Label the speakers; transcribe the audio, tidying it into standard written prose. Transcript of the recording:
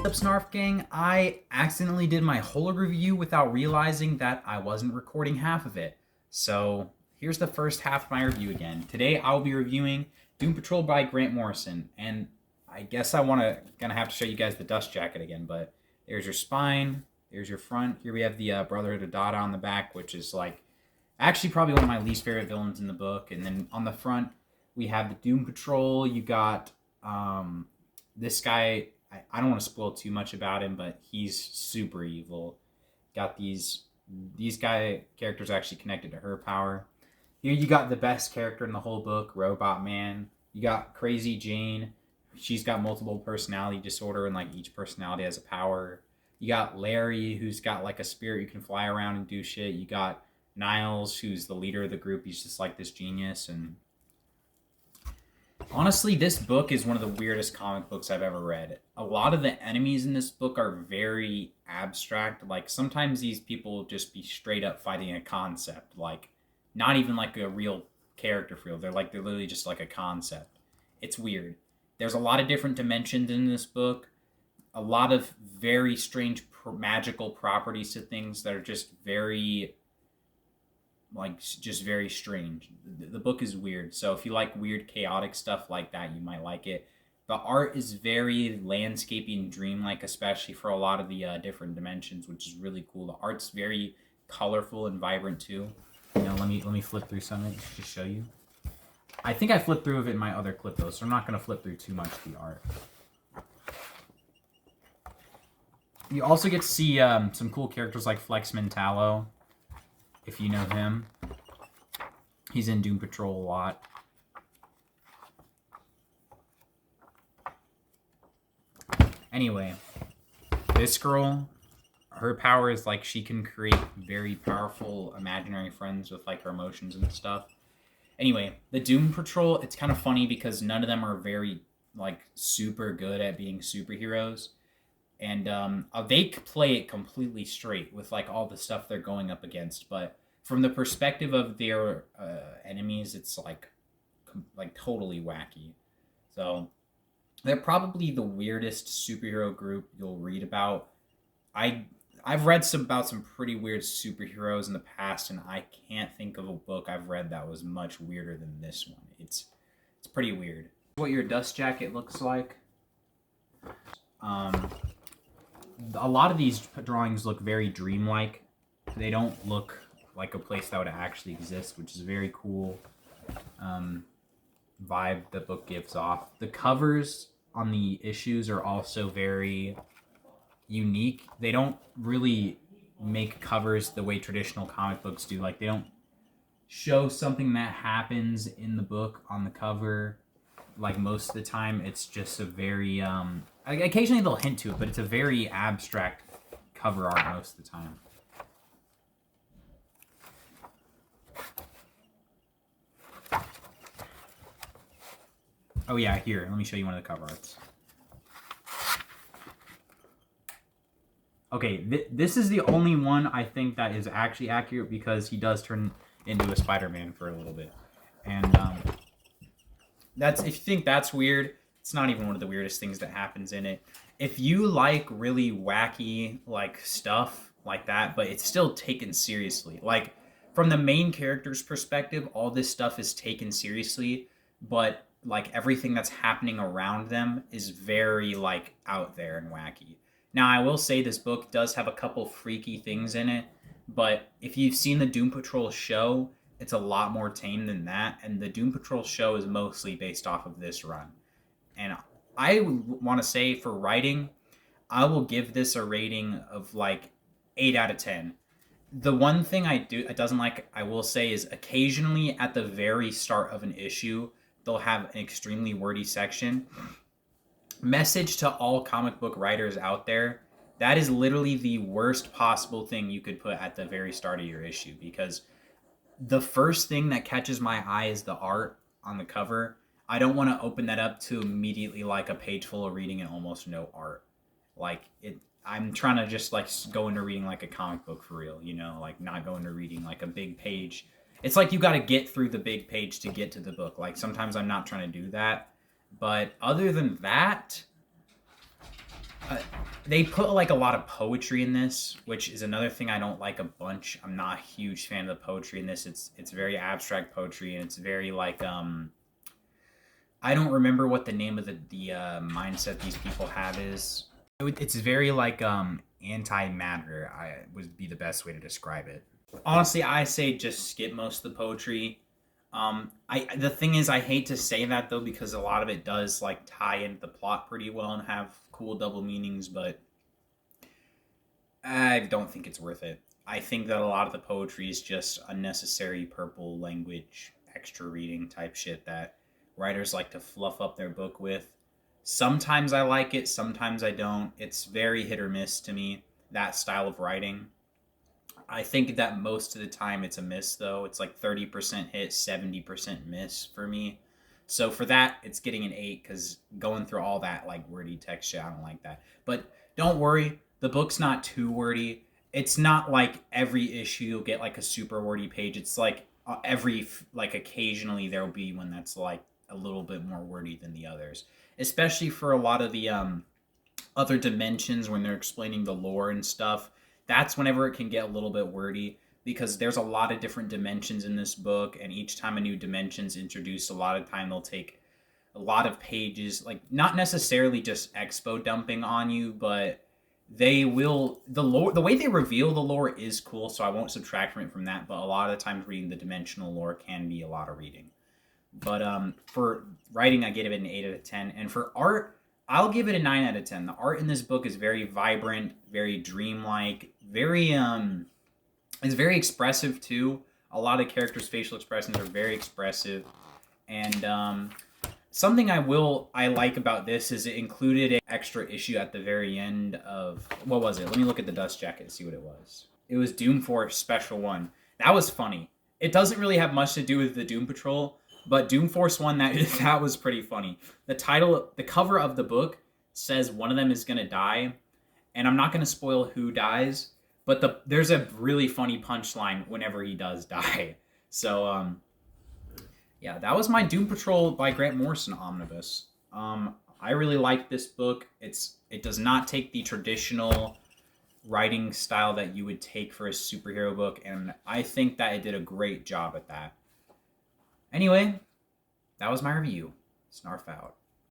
Speaker 1: What's up, Snarf Gang? I accidentally did my whole review without realizing that I wasn't recording half of it. So here's the first half of my review again. Today I'll be reviewing Doom Patrol by Grant Morrison, and I guess gonna have to show you guys the dust jacket again. But there's your spine, there's your front. Here we have the Brotherhood of Dada on the back, which is like actually probably one of my least favorite villains in the book. And then on the front we have the Doom Patrol. You got this guy. I don't want to spoil too much about him, but he's super evil. Got these characters actually connected to her power. Here you got the best character in the whole book, Robot Man. You got Crazy Jane. She's got multiple personality disorder, and like each personality has a power. You got Larry, who's got like a spirit you can fly around and do shit. You got Niles, who's the leader of the group. He's just like this genius. And honestly, this book is one of the weirdest comic books I've ever read. A lot of the enemies in this book are very abstract. Like, sometimes these people will just be straight up fighting a concept. Like, not even like a real character for real. They're literally just like a concept. It's weird. There's a lot of different dimensions in this book. A lot of very strange magical properties to things that are just very very strange. The book is weird, so if you like weird chaotic stuff like that, you might like it. The art is very landscapey and dreamlike, especially for a lot of the different dimensions, which is really cool. The art's very colorful and vibrant too. You know, let me flip through something to show you. I think I flipped through it in my other clip though, so I'm not going to flip through too much of the art. You also get to see some cool characters like Flex Mentallo, if you know him. He's in Doom Patrol a lot. Anyway, this girl, her power is like she can create very powerful imaginary friends with like her emotions and stuff. Anyway, the Doom Patrol, it's kind of funny because none of them are very like super good at being superheroes. And they play it completely straight with like all the stuff they're going up against, but from the perspective of their enemies, it's like totally wacky. So they're probably the weirdest superhero group you'll read about. I've read about some pretty weird superheroes in the past, and I can't think of a book I've read that was much weirder than this one. It's pretty weird. What your dust jacket looks like. A lot of these drawings look very dreamlike. They don't look like a place that would actually exist, which is a very cool vibe the book gives off. The covers on the issues are also very unique. They don't really make covers the way traditional comic books do. Like, they don't show something that happens in the book on the cover. Like, most of the time, it's just a very occasionally they'll hint to it, but it's a very abstract cover art most of the time. Oh yeah, here, let me show you one of the cover arts. Okay, this is the only one I think that is actually accurate, because he does turn into a Spider-Man for a little bit. And that's, if you think that's weird, it's not even one of the weirdest things that happens in it. If you like really wacky like stuff like that, but it's still taken seriously. Like, from the main character's perspective, all this stuff is taken seriously, but like everything that's happening around them is very like out there and wacky. Now, I will say this book does have a couple freaky things in it, but if you've seen the Doom Patrol show, it's a lot more tame than that, and the Doom Patrol show is mostly based off of this run. And I want to say, for writing, I will give this a rating of like 8 out of 10. The one thing I doesn't like, I will say, is occasionally at the very start of an issue, they'll have an extremely wordy section. Message to all comic book writers out there, that is literally the worst possible thing you could put at the very start of your issue, because the first thing that catches my eye is the art on the cover. I don't want to open that up to immediately like a page full of reading and almost no art. Like, I'm trying to just like go into reading like a comic book for real, you know, like not go into reading like a big page. It's like you got to get through the big page to get to the book. Like, sometimes I'm not trying to do that. But other than that, uh, they put like a lot of poetry in this, which is another thing I don't like a bunch. I'm not a huge fan of the poetry in this. It's very abstract poetry, and it's very like I don't remember what the name of the mindset these people have is. It's very like anti-matter. I would be the best way to describe it. Honestly, I say just skip most of the poetry. I the thing is, I hate to say that though because a lot of it does like tie into the plot pretty well and have cool double meanings, but I don't think it's worth it. I think that a lot of the poetry is just unnecessary purple language, extra reading type shit that writers like to fluff up their book with. Sometimes I like it, sometimes I don't. It's very hit or miss to me, that style of writing. I think that most of the time it's a miss, though. It's like 30% hit, 70% miss for me. So for that, it's getting an 8 because going through all that like wordy text shit, I don't like that. But don't worry, the book's not too wordy. It's not like every issue you'll get like a super wordy page. It's like like occasionally there'll be one that's like a little bit more wordy than the others, especially for a lot of the other dimensions when they're explaining the lore and stuff. That's whenever it can get a little bit wordy because there's a lot of different dimensions in this book, and each time a new dimension's introduced, a lot of time they'll take a lot of pages, like not necessarily just expo dumping on you, but they will the way they reveal the lore is cool, so I won't subtract from that, but a lot of the times reading the dimensional lore can be a lot of reading. But for writing, I give it an 8 out of 10. And for art, I'll give it a 9 out of 10. The art in this book is very vibrant, very dreamlike, it's very expressive too. A lot of characters' facial expressions are very expressive. And something I like about this is it included an extra issue at the very end of, what was it? Let me look at the dust jacket and see what it was. It was Doom Force Special 1. That was funny. It doesn't really have much to do with the Doom Patrol, but Doom Force 1, that was pretty funny. The cover of the book says one of them is going to die, and I'm not going to spoil who dies, but there's a really funny punchline whenever he does die. So, yeah, that was my Doom Patrol by Grant Morrison omnibus. I really like this book. It does not take the traditional writing style that you would take for a superhero book, and I think that it did a great job at that. Anyway, that was my review. Snarf out.